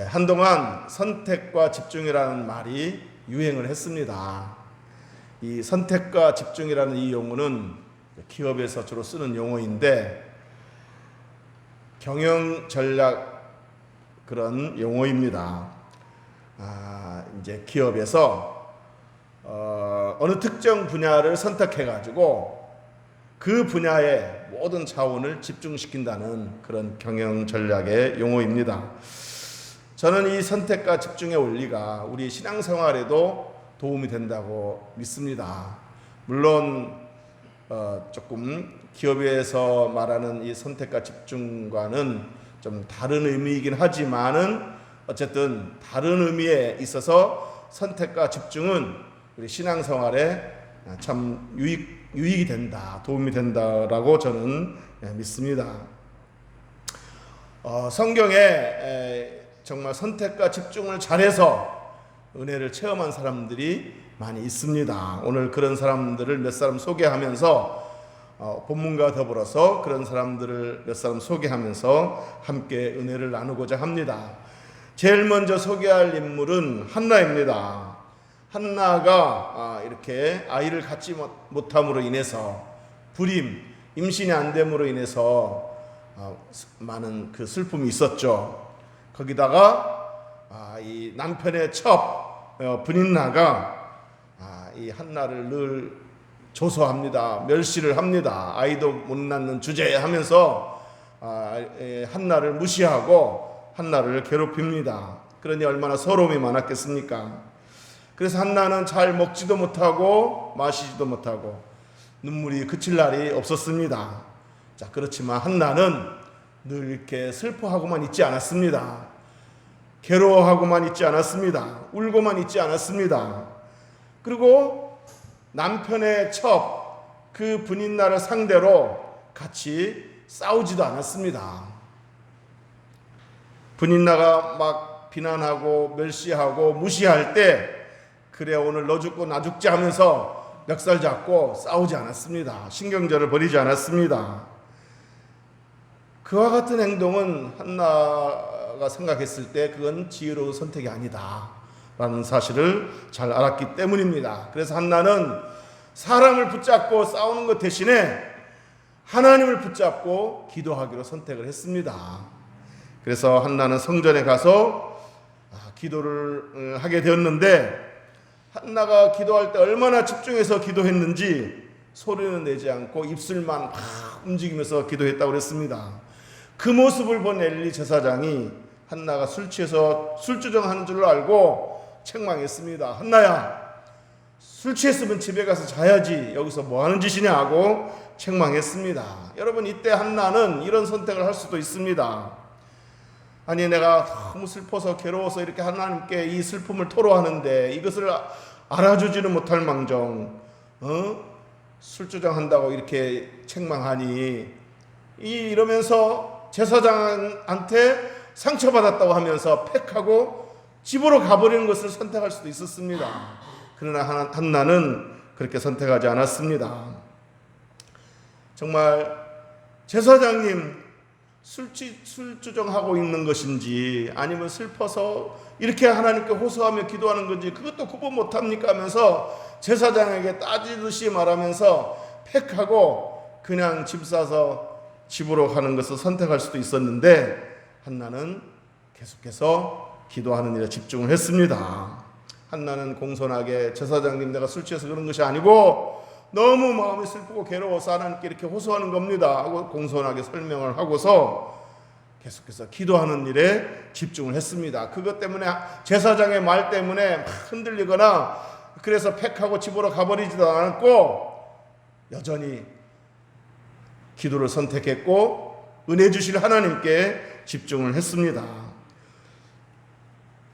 한동안 선택과 집중이라는 말이 유행을 했습니다. 이 선택과 집중이라는 이 용어는 기업에서 주로 쓰는 용어인데 경영 전략 그런 용어입니다. 이제 기업에서 어느 특정 분야를 선택해 가지고 그 분야의 모든 자원을 집중시킨다는 그런 경영 전략의 용어입니다. 저는 이 선택과 집중의 원리가 우리 신앙생활에도 도움이 된다고 믿습니다. 물론 조금 기업에서 말하는 이 선택과 집중과는 좀 다른 의미이긴 하지만은 어쨌든 다른 의미에 있어서 선택과 집중은 우리 신앙생활에 참 유익이 된다, 도움이 된다라고 저는 믿습니다. 성경에 정말 선택과 집중을 잘해서 은혜를 체험한 사람들이 많이 있습니다. 오늘 그런 사람들을 몇 사람 소개하면서 본문과 더불어서 그런 사람들을 몇 사람 소개하면서 함께 은혜를 나누고자 합니다. 제일 먼저 소개할 인물은 한나입니다. 한나가 이렇게 아이를 갖지 못함으로 인해서 불임, 임신이 안 됨으로 인해서 많은 그 슬픔이 있었죠. 거기다가 이 남편의 첩 분인나가 이 한나를 늘 조소합니다. 멸시를 합니다. 아이도 못 낳는 주제에 하면서 한나를 무시하고 한나를 괴롭힙니다. 그러니 얼마나 서러움이 많았겠습니까? 그래서 한나는 잘 먹지도 못하고 마시지도 못하고 눈물이 그칠 날이 없었습니다. 자, 그렇지만 한나는 늘 이렇게 슬퍼하고만 있지 않았습니다. 괴로워하고만 있지 않았습니다. 울고만 있지 않았습니다. 그리고 남편의 첩, 그 분인나를 상대로 같이 싸우지도 않았습니다. 분인나가 막 비난하고 멸시하고 무시할 때 그래 오늘 너 죽고 나 죽지 하면서 멱살 잡고 싸우지 않았습니다. 신경전을 벌이지 않았습니다. 그와 같은 행동은 한나가 생각했을 때 그건 지혜로운 선택이 아니다 라는 사실을 잘 알았기 때문입니다. 그래서 한나는 사람을 붙잡고 싸우는 것 대신에 하나님을 붙잡고 기도하기로 선택을 했습니다. 그래서 한나는 성전에 가서 기도를 하게 되었는데 한나가 기도할 때 얼마나 집중해서 기도했는지 소리는 내지 않고 입술만 막 움직이면서 기도했다고 그랬습니다. 그 모습을 본 엘리 제사장이 한나가 술 취해서 술주정하는 줄 알고 책망했습니다. 한나야, 술 취했으면 집에 가서 자야지 여기서 뭐 하는 짓이냐 하고 책망했습니다. 여러분, 이때 한나는 이런 선택을 할 수도 있습니다. 아니, 내가 너무 슬퍼서 괴로워서 이렇게 하나님께 이 슬픔을 토로하는데 이것을 알아주지는 못할 망정 술주정한다고 이렇게 책망하니 이러면서 제사장한테 상처받았다고 하면서 팩하고 집으로 가버리는 것을 선택할 수도 있었습니다. 그러나 한나는 그렇게 선택하지 않았습니다. 정말 제사장님 술주정하고 있는 것인지 아니면 슬퍼서 이렇게 하나님께 호소하며 기도하는 건지 그것도 구분 못합니까 하면서 제사장에게 따지듯이 말하면서 팩하고 그냥 짐 싸서 집으로 가는 것을 선택할 수도 있었는데 한나는 계속해서 기도하는 일에 집중을 했습니다. 한나는 공손하게 제사장님 내가 술 취해서 그런 것이 아니고 너무 마음이 슬프고 괴로워서 하나님께 이렇게 호소하는 겁니다 하고 공손하게 설명을 하고서 계속해서 기도하는 일에 집중을 했습니다. 그것 때문에 제사장의 말 때문에 막 흔들리거나 그래서 팩하고 집으로 가버리지도 않았고 여전히 기도를 선택했고 은혜 주실 하나님께 집중을 했습니다.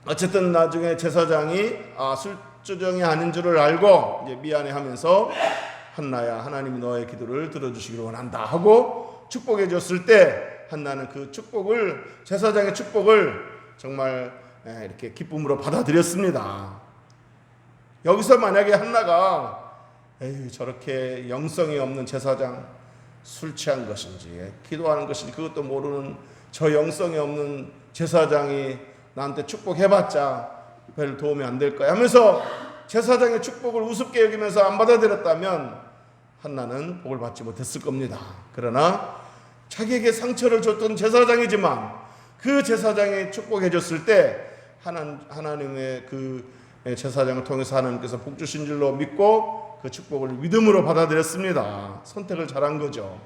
어쨌든 나중에 제사장이 술주정이 아닌 줄을 알고 이제 미안해하면서 한나야 하나님이 너의 기도를 들어주시기를 원한다 하고 축복해 줬을 때 한나는 그 축복을 제사장의 축복을 정말 이렇게 기쁨으로 받아들였습니다. 여기서 만약에 한나가 에휴 저렇게 영성이 없는 제사장 술 취한 것인지 기도하는 것인지 그것도 모르는 저 영성이 없는 제사장이 나한테 축복해봤자 별 도움이 안 될 거야 하면서 제사장의 축복을 우습게 여기면서 안 받아들였다면 한나는 복을 받지 못했을 겁니다. 그러나 자기에게 상처를 줬던 제사장이지만 그 제사장이 축복해 줬을 때 하나님의 그 제사장을 통해서 하나님께서 복 주신 줄로 믿고 그 축복을 믿음으로 받아들였습니다. 선택을 잘한 거죠.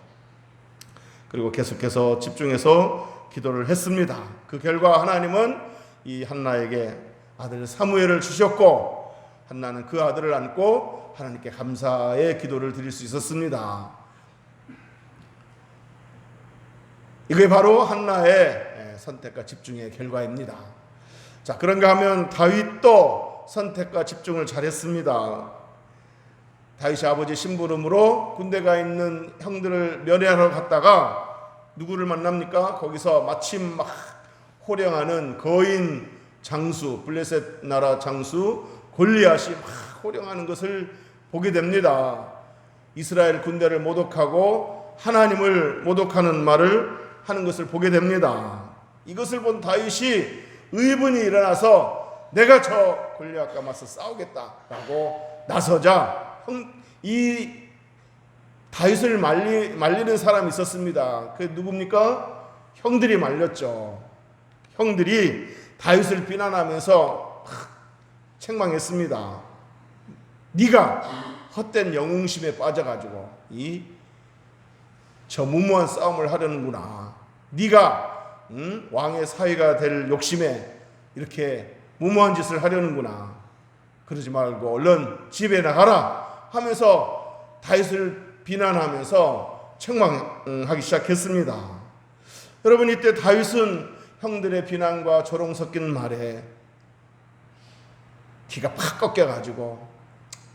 그리고 계속해서 집중해서 기도를 했습니다. 그 결과 하나님은 이 한나에게 아들 사무엘을 주셨고 한나는 그 아들을 안고 하나님께 감사의 기도를 드릴 수 있었습니다. 이게 바로 한나의 선택과 집중의 결과입니다. 자, 그런가 하면 다윗도 선택과 집중을 잘했습니다. 다윗이 아버지 심부름으로 군대 가 있는 형들을 면회하러 갔다가 누구를 만납니까? 거기서 마침 막 호령하는 거인 장수, 블레셋 나라 장수 골리앗이 막 호령하는 것을 보게 됩니다. 이스라엘 군대를 모독하고 하나님을 모독하는 말을 하는 것을 보게 됩니다. 이것을 본 다윗이 의분이 일어나서 내가 저 골리앗과 맞서 싸우겠다라고 나서자 이 다윗을 말리는 사람이 있었습니다. 그게 누굽니까? 형들이 말렸죠. 형들이 다윗을 비난하면서 책망했습니다. 네가 헛된 영웅심에 빠져가지고 저 무모한 싸움을 하려는구나. 네가 왕의 사위가 될 욕심에 이렇게 무모한 짓을 하려는구나. 그러지 말고 얼른 집에 나가라 하면서 다윗을 비난하면서 책망하기 시작했습니다. 여러분, 이때 다윗은 형들의 비난과 조롱 섞인 말에 기가 팍 꺾여가지고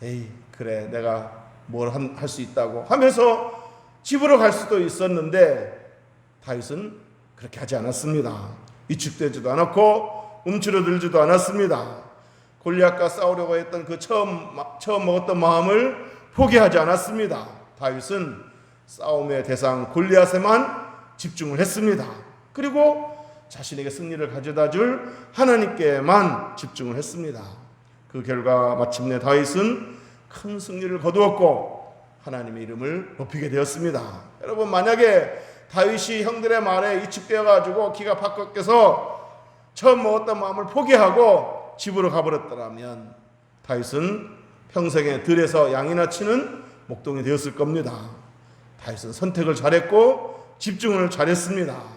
에이 그래 내가 뭘 할 수 있다고 하면서 집으로 갈 수도 있었는데 다윗은 그렇게 하지 않았습니다. 위축되지도 않았고 움츠러들지도 않았습니다. 골리앗과 싸우려고 했던 그 처음 먹었던 마음을 포기하지 않았습니다. 다윗은 싸움의 대상 골리앗에만 집중을 했습니다. 그리고 자신에게 승리를 가져다 줄 하나님께만 집중을 했습니다. 그 결과 마침내 다윗은 큰 승리를 거두었고 하나님의 이름을 높이게 되었습니다. 여러분, 만약에 다윗이 형들의 말에 위축되어 가지고 기가 팍 꺾여서 처음 먹었던 마음을 포기하고 집으로 가버렸더라면 다윗은 평생에 들에서 양이나 치는 목동이 되었을 겁니다. 다윗은 선택을 잘했고 집중을 잘했습니다.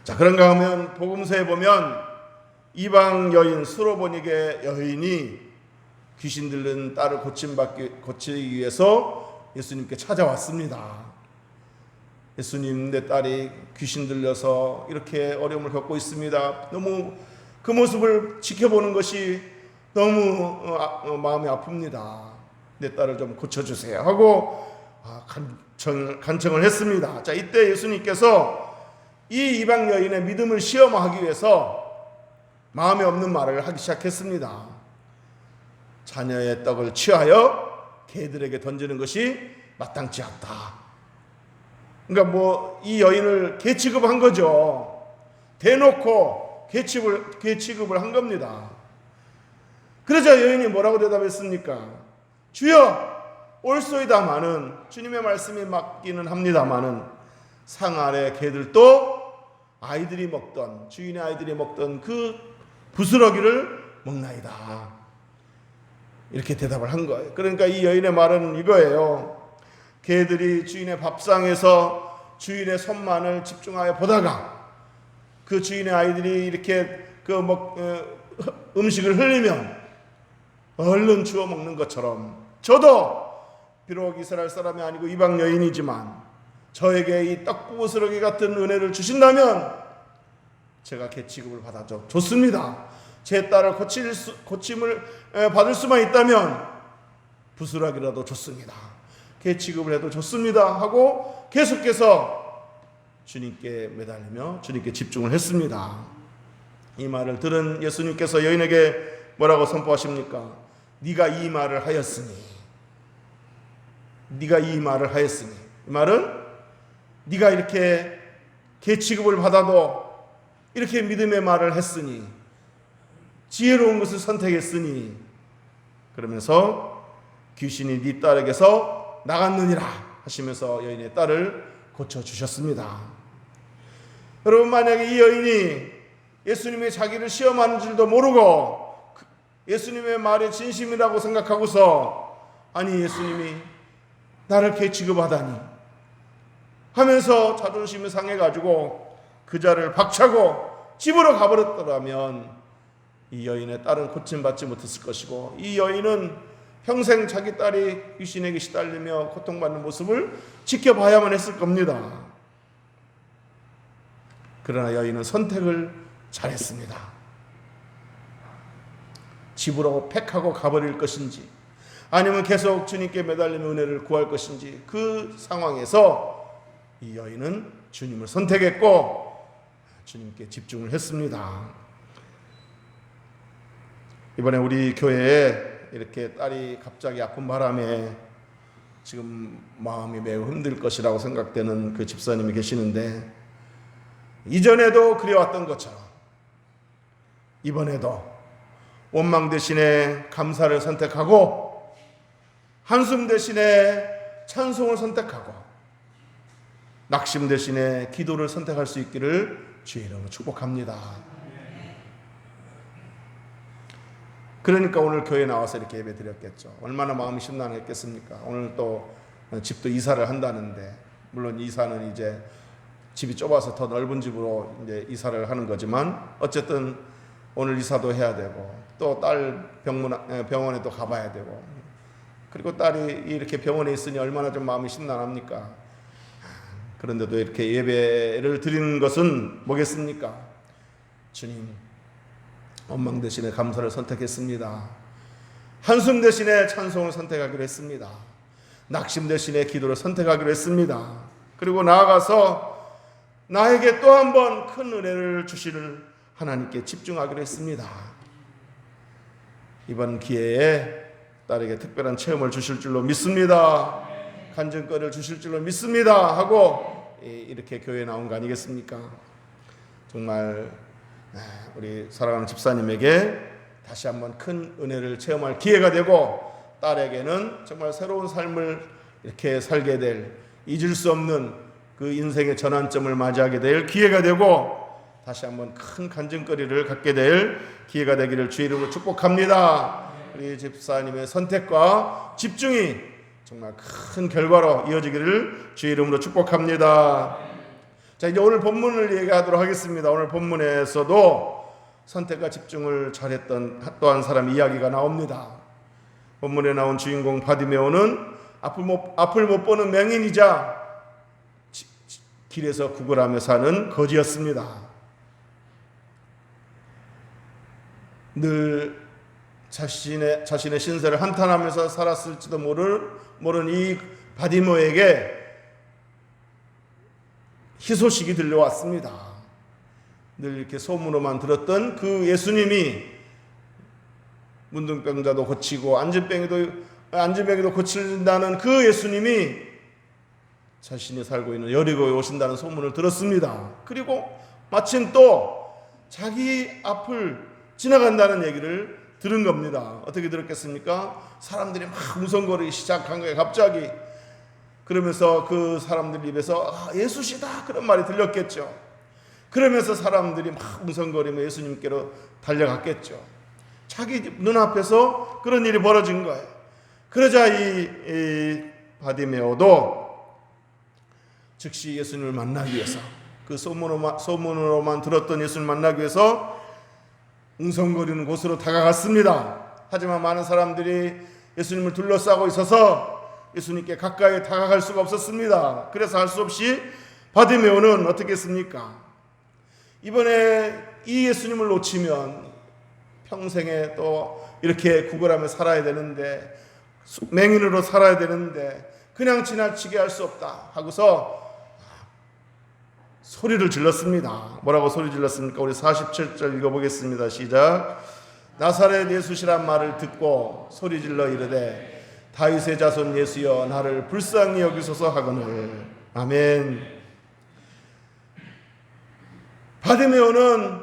자, 그런가 하면 복음서에 보면 이방 여인 수로보니게 여인이 귀신 들린 딸을 고치기 위해서 예수님께 찾아왔습니다. 예수님, 내 딸이 귀신 들려서 이렇게 어려움을 겪고 있습니다. 너무 그 모습을 지켜보는 것이 너무 마음이 아픕니다. 내 딸을 좀 고쳐주세요 하고 간청을 했습니다. 자, 이때 예수님께서 이 이방 여인의 믿음을 시험하기 위해서 마음에 없는 말을 하기 시작했습니다. 자녀의 떡을 취하여 개들에게 던지는 것이 마땅치 않다. 그러니까 이 여인을 개 취급한 거죠. 대놓고 개 취급을 한 겁니다. 그러자 여인이 뭐라고 대답했습니까? 주여, 옳소이다마는, 주님의 말씀이 맞기는 합니다마는 상 아래 개들도 아이들이 먹던, 주인의 아이들이 먹던 그 부스러기를 먹나이다. 이렇게 대답을 한 거예요. 그러니까 이 여인의 말은 이거예요. 개들이 주인의 밥상에서 주인의 손만을 집중하여 보다가 그 주인의 아이들이 이렇게 음식을 흘리면 얼른 주워 먹는 것처럼 저도 비록 이스라엘 사람이 아니고 이방 여인이지만 저에게 이 떡부스러기 같은 은혜를 주신다면 제가 개 취급을 받아줘 좋습니다. 제 딸을 고침을 받을 수만 있다면 부스러기라도 좋습니다. 개 취급을 해도 좋습니다 하고 계속해서 주님께 매달리며 주님께 집중을 했습니다. 이 말을 들은 예수님께서 여인에게 뭐라고 선포하십니까? 네가 이 말을 하였으니. 네가 이 말을 하였으니. 이 말은 네가 이렇게 개 취급을 받아도 이렇게 믿음의 말을 했으니, 지혜로운 것을 선택했으니, 그러면서 귀신이 네 딸에게서 나갔느니라 하시면서 여인의 딸을 고쳐주셨습니다. 여러분, 만약에 이 여인이 예수님이 자기를 시험하는 줄도 모르고 예수님의 말이 진심이라고 생각하고서, 아니 예수님이 나를 이렇게 취급하다니 하면서 자존심이 상해가지고 그 자를 박차고 집으로 가버렸더라면 이 여인의 딸은 고침받지 못했을 것이고, 이 여인은 평생 자기 딸이 귀신에게 시달리며 고통받는 모습을 지켜봐야만 했을 겁니다. 그러나 여인은 선택을 잘했습니다. 집으로 팩하고 가버릴 것인지, 아니면 계속 주님께 매달리며 은혜를 구할 것인지, 그 상황에서 이 여인은 주님을 선택했고 주님께 집중을 했습니다. 이번에 우리 교회에 이렇게 딸이 갑자기 아픈 바람에 지금 마음이 매우 힘들 것이라고 생각되는 그 집사님이 계시는데, 이전에도 그래왔던 것처럼 이번에도 원망 대신에 감사를 선택하고, 한숨 대신에 찬송을 선택하고, 낙심 대신에 기도를 선택할 수 있기를 주의 이름으로 축복합니다. 그러니까 오늘 교회에 나와서 이렇게 예배 드렸겠죠. 얼마나 마음이 심란했겠습니까? 오늘 또 집도 이사를 한다는데, 물론 이사는 이제 집이 좁아서 더 넓은 집으로 이제 이사를 하는 거지만, 어쨌든 오늘 이사도 해야 되고, 또 딸 병원에 또 가봐야 되고, 그리고 딸이 이렇게 병원에 있으니 얼마나 좀 마음이 심란합니까? 그런데도 이렇게 예배를 드리는 것은 뭐겠습니까? 주님, 원망 대신에 감사를 선택했습니다. 한숨 대신에 찬송을 선택하기로 했습니다. 낙심 대신에 기도를 선택하기로 했습니다. 그리고 나아가서 나에게 또 한 번 큰 은혜를 주시는 하나님께 집중하기로 했습니다. 이번 기회에 딸에게 특별한 체험을 주실 줄로 믿습니다. 간증거리를 주실 줄로 믿습니다 하고 이렇게 교회에 나온 거 아니겠습니까? 정말 우리 사랑하는 집사님에게 다시 한번 큰 은혜를 체험할 기회가 되고, 딸에게는 정말 새로운 삶을 이렇게 살게 될, 잊을 수 없는 그 인생의 전환점을 맞이하게 될 기회가 되고, 다시 한번 큰 간증거리를 갖게 될 기회가 되기를 주의 이름으로 축복합니다. 우리 집사님의 선택과 집중이 정말 큰 결과로 이어지기를 주의 이름으로 축복합니다. 자, 이제 오늘 본문을 얘기하도록 하겠습니다. 오늘 본문에서도 선택과 집중을 잘했던 또 한 사람 이야기가 나옵니다. 본문에 나온 주인공 바디메오는 앞을 못 보는 맹인이자 길에서 구걸하며 사는 거지였습니다. 늘 자신의 신세를 한탄하면서 살았을지도 모르는 이 바디메오에게 희소식이 들려왔습니다. 늘 이렇게 소문으로만 들었던 그 예수님이 문둥병자도 고치고 안진뱅이도 고친다는 그 예수님이 자신이 살고 있는 여리고에 오신다는 소문을 들었습니다. 그리고 마침 또 자기 앞을 지나간다는 얘기를 들은 겁니다. 어떻게 들었겠습니까? 사람들이 막 웅성거리기 시작한 거예요. 갑자기. 그러면서 그 사람들 입에서 예수시다 그런 말이 들렸겠죠. 그러면서 사람들이 막 웅성거리며 예수님께로 달려갔겠죠. 자기 눈앞에서 그런 일이 벌어진 거예요. 그러자 이 바디메오도 즉시 예수님을 만나기 위해서, 그 소문으로만 들었던 예수님을 만나기 위해서 웅성거리는 곳으로 다가갔습니다. 하지만 많은 사람들이 예수님을 둘러싸고 있어서 예수님께 가까이 다가갈 수가 없었습니다. 그래서 할 수 없이 바디메오는 어떻게 했습니까? 이번에 이 예수님을 놓치면 평생에 또 이렇게 구걸하며 살아야 되는데, 맹인으로 살아야 되는데 그냥 지나치게 할 수 없다 하고서 소리를 질렀습니다. 뭐라고 소리 질렀습니까? 우리 47절 읽어보겠습니다. 시작. 나사렛 예수시란 말을 듣고 소리 질러 이르되 다윗의 자손 예수여 나를 불쌍히 여기소서 하거늘. 아멘. 바디메오는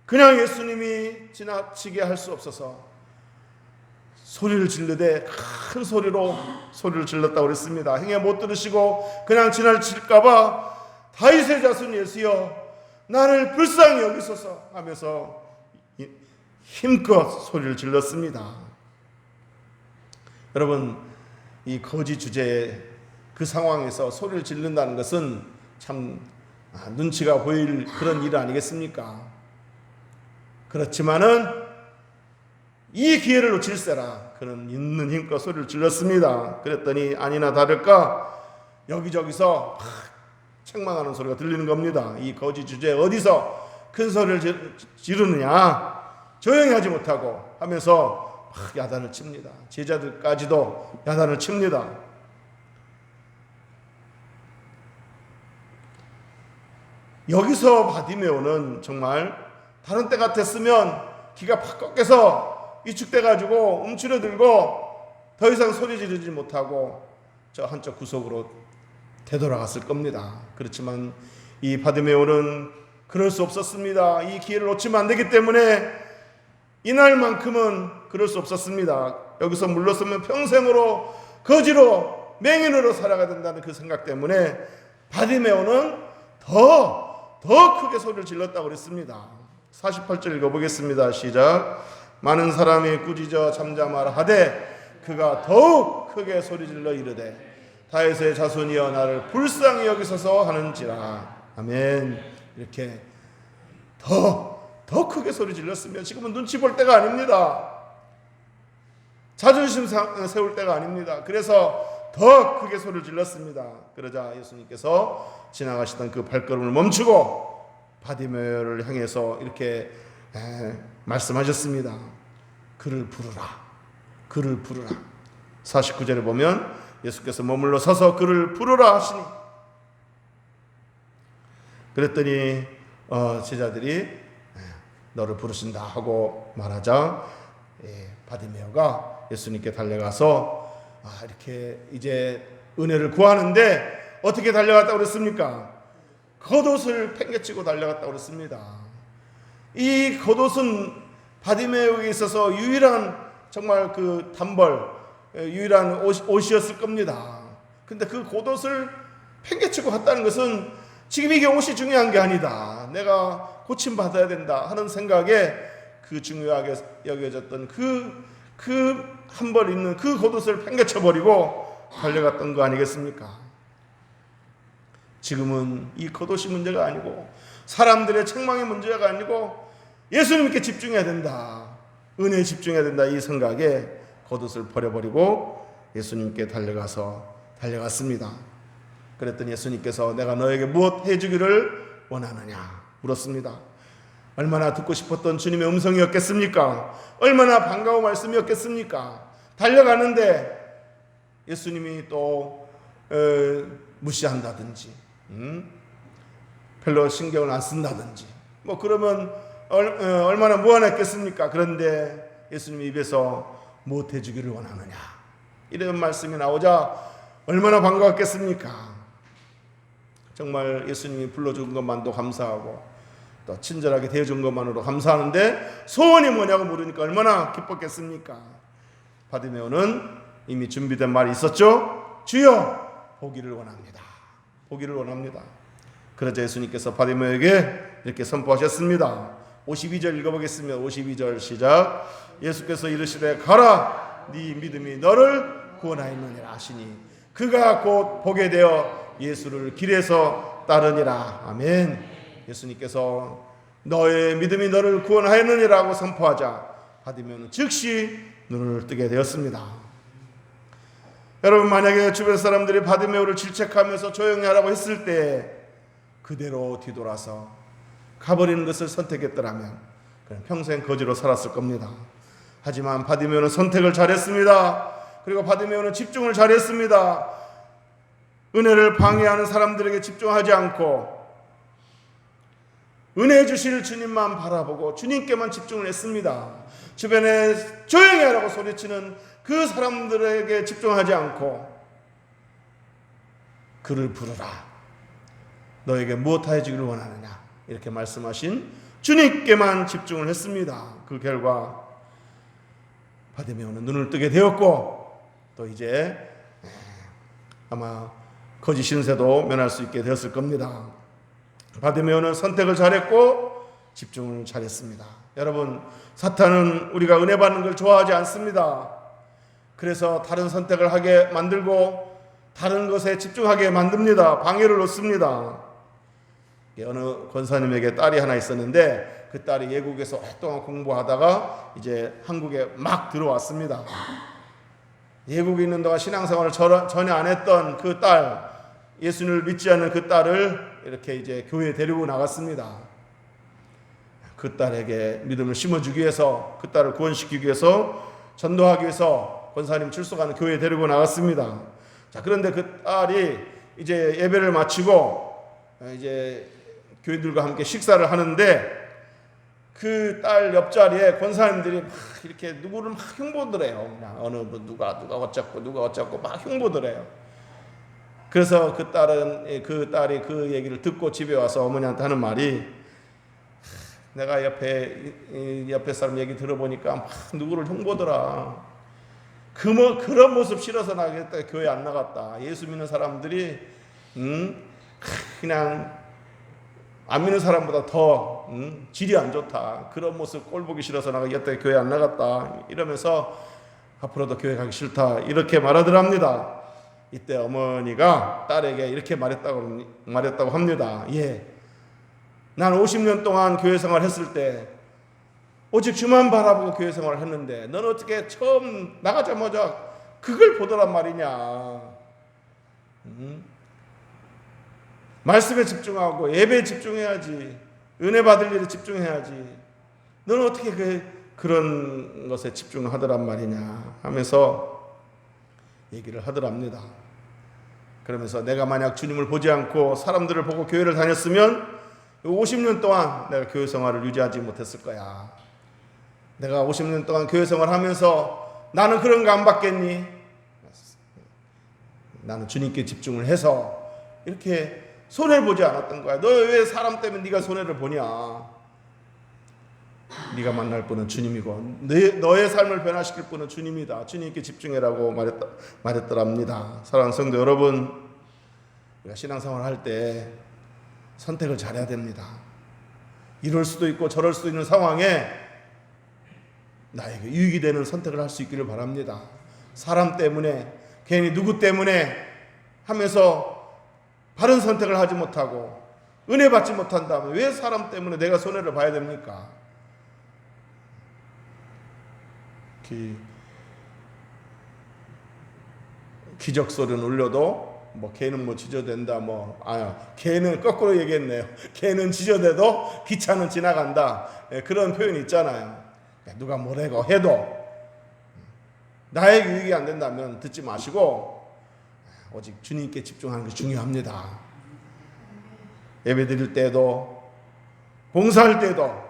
그냥 예수님이 지나치게 할 수 없어서 소리를 지르되 큰 소리로 소리를 질렀다고 그랬습니다. 행여 못 들으시고 그냥 지나칠까봐 다윗의 자손 예수여 나를 불쌍히 여기소서 하면서 힘껏 소리를 질렀습니다. 여러분, 이 거지 주제의 그 상황에서 소리를 지른다는 것은 참 눈치가 보일 그런 일 아니겠습니까? 그렇지만은 이 기회를 놓칠세라 그는 있는 힘껏 소리를 질렀습니다. 그랬더니 아니나 다를까 여기저기서 책망하는 소리가 들리는 겁니다. 이 거지 주제에 어디서 큰 소리를 지르느냐, 조용히 하지 못하고 하면서 막 야단을 칩니다. 제자들까지도 야단을 칩니다. 여기서 바디메오는 정말 다른 때 같았으면 기가 팍 꺾여서 위축돼가지고 움츠러들고 더 이상 소리 지르지 못하고 저 한쪽 구석으로 되돌아갔을 겁니다. 그렇지만 이 바디메오는 그럴 수 없었습니다. 이 기회를 놓치면 안 되기 때문에 이날만큼은 그럴 수 없었습니다. 여기서 물러서면 평생으로 거지로 맹인으로 살아가야 된다는 그 생각 때문에 바디메오는 더 크게 소리를 질렀다고 그랬습니다. 48절 읽어보겠습니다. 시작. 많은 사람이 꾸짖어 잠잠하라 하되 그가 더욱 크게 소리질러 이르되 다윗의 자손이여 나를 불쌍히 여기소서 하는지라. 아멘. 이렇게 더 크게 소리 질렀으면 지금은 눈치 볼 때가 아닙니다. 자존심 세울 때가 아닙니다. 그래서 더 크게 소리를 질렀습니다. 그러자 예수님께서 지나가시던 그 발걸음을 멈추고 바디메오를 향해서 이렇게 말씀하셨습니다. 그를 부르라. 그를 부르라. 49절에 보면 예수께서 머물러 서서 그를 부르라 하시니 그랬더니 제자들이 너를 부르신다 하고 말하자 바디메오가 예수님께 달려가서 이렇게 이제 은혜를 구하는데 어떻게 달려갔다고 그랬습니까? 겉옷을 팽개치고 달려갔다고 그랬습니다. 이 겉옷은 바디메오에게 있어서 유일한 정말 그 단벌 유일한 옷이었을 겁니다. 근데 그 겉옷을 팽개치고 갔다는 것은 지금 이게 옷이 중요한 게 아니다. 내가 고침받아야 된다 하는 생각에 그 중요하게 여겨졌던 그 한 벌 있는 그 겉옷을 팽개쳐버리고 달려갔던 거 아니겠습니까? 지금은 이 겉옷이 문제가 아니고 사람들의 책망이 문제가 아니고 예수님께 집중해야 된다. 은혜에 집중해야 된다. 이 생각에 겉옷을 버려버리고 예수님께 달려갔습니다. 그랬더니 예수님께서 내가 너에게 무엇 해주기를 원하느냐 물었습니다. 얼마나 듣고 싶었던 주님의 음성이었겠습니까? 얼마나 반가운 말씀이었겠습니까? 달려가는데 예수님이 또 무시한다든지 별로 신경을 안 쓴다든지 뭐 그러면 얼마나 무안했겠습니까? 그런데 예수님 입에서 무엇 해주기를 원하느냐 이런 말씀이 나오자 얼마나 반가웠겠습니까? 정말 예수님이 불러준 것만도 감사하고 또 친절하게 대해준 것만으로 감사하는데 소원이 뭐냐고 물으니까 얼마나 기뻤겠습니까? 바디메오는 이미 준비된 말이 있었죠. 주여 보기를 원합니다. 보기를 원합니다. 그러자 예수님께서 바디메오에게 이렇게 선포하셨습니다. 52절 읽어보겠습니다. 52절 시작. 예수께서 이르시되 가라 네 믿음이 너를 구원하였느니라 하시니 그가 곧 보게 되어 예수를 길에서 따르니라. 아멘. 예수님께서 너의 믿음이 너를 구원하였느니라고 선포하자 바디메오는 즉시 눈을 뜨게 되었습니다. 여러분, 만약에 주변 사람들이 바디메오를 질책하면서 조용히 하라고 했을 때 그대로 뒤돌아서 가버리는 것을 선택했더라면 그냥 평생 거지로 살았을 겁니다. 하지만 바디메오는 선택을 잘했습니다. 그리고 바디메오는 집중을 잘했습니다. 은혜를 방해하는 사람들에게 집중하지 않고 은혜 주실 주님만 바라보고 주님께만 집중을 했습니다. 주변에 조용히 하라고 소리치는 그 사람들에게 집중하지 않고 그를 부르라. 너에게 무엇 하여주기를 원하느냐. 이렇게 말씀하신 주님께만 집중을 했습니다. 그 결과 바디메오는 눈을 뜨게 되었고 또 이제 아마 거짓 신세도 면할 수 있게 되었을 겁니다. 바디메오는 선택을 잘했고 집중을 잘했습니다. 여러분, 사탄은 우리가 은혜 받는 걸 좋아하지 않습니다. 그래서 다른 선택을 하게 만들고 다른 것에 집중하게 만듭니다. 방해를 놓습니다. 어느 권사님에게 딸이 하나 있었는데 그 딸이 외국에서 오랫동안 공부하다가 이제 한국에 막 들어왔습니다. 외국에 있는 동안 신앙생활을 전혀 안 했던 그 딸, 예수님을 믿지 않는 그 딸을 이렇게 이제 교회에 데리고 나갔습니다. 그 딸에게 믿음을 심어주기 위해서, 그 딸을 구원시키기 위해서, 전도하기 위해서 권사님 출석하는 교회에 데리고 나갔습니다. 자, 그런데 그 딸이 이제 예배를 마치고 이제 교인들과 함께 식사를 하는데 그 딸 옆자리에 권사님들이 막 이렇게 누구를 막 흉보들 해요. 그냥 어느 누가 어쩌고 막 흉보들 해요. 그래서 그 딸이 그 얘기를 듣고 집에 와서 어머니한테 하는 말이, 내가 옆에 사람 얘기 들어보니까 막 누구를 흉보더라. 그런 모습 싫어서 나겠다. 교회 안 나갔다. 예수 믿는 사람들이 그냥 안 믿는 사람보다 더 질이 안 좋다. 그런 모습 꼴 보기 싫어서 나가겠다. 교회 안 나갔다. 이러면서 앞으로도 교회 가기 싫다. 이렇게 말하더랍니다. 이때 어머니가 딸에게 이렇게 말했다고 합니다. 예, 난 50년 동안 교회 생활 했을 때 오직 주만 바라보고 교회 생활을 했는데 넌 어떻게 처음 나가자마자 그걸 보더란 말이냐. 말씀에 집중하고 예배에 집중해야지. 은혜 받을 일에 집중해야지. 넌 어떻게 그런 것에 집중하더란 말이냐 하면서 얘기를 하더랍니다. 그러면서 내가 만약 주님을 보지 않고 사람들을 보고 교회를 다녔으면 50년 동안 내가 교회 생활을 유지하지 못했을 거야. 내가 50년 동안 교회 생활하면서 나는 그런 거 안 받겠니? 나는 주님께 집중을 해서 이렇게 손해를 보지 않았던 거야. 너 왜 사람 때문에 네가 손해를 보냐? 네가 만날 분은 주님이고 너의 삶을 변화시킬 분은 주님이다. 주님께 집중해라고 말했더랍니다. 사랑하는 성도 여러분, 우리가 신앙생활을 할 때 선택을 잘해야 됩니다. 이럴 수도 있고 저럴 수도 있는 상황에 나에게 유익이 되는 선택을 할 수 있기를 바랍니다. 사람 때문에, 괜히 누구 때문에 하면서 바른 선택을 하지 못하고 은혜 받지 못한다면 왜 사람 때문에 내가 손해를 봐야 됩니까? 기적 소리는 울려도 개는 지저댄다. 개는 거꾸로 얘기했네요. 개는 지저대도 기차는 지나간다. 그런 표현이 있잖아요. 누가 뭐라고 해도 나에게 유익이 안 된다면 듣지 마시고 오직 주님께 집중하는 것이 중요합니다. 예배 드릴 때도 봉사할 때도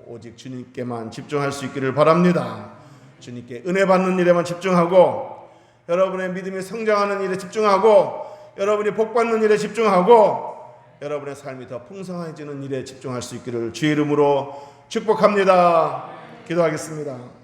오직 주님께만 집중할 수 있기를 바랍니다. 주님께 은혜 받는 일에만 집중하고 여러분의 믿음이 성장하는 일에 집중하고 여러분이 복 받는 일에 집중하고 여러분의 삶이 더 풍성해지는 일에 집중할 수 있기를 주의 이름으로 축복합니다. 기도하겠습니다.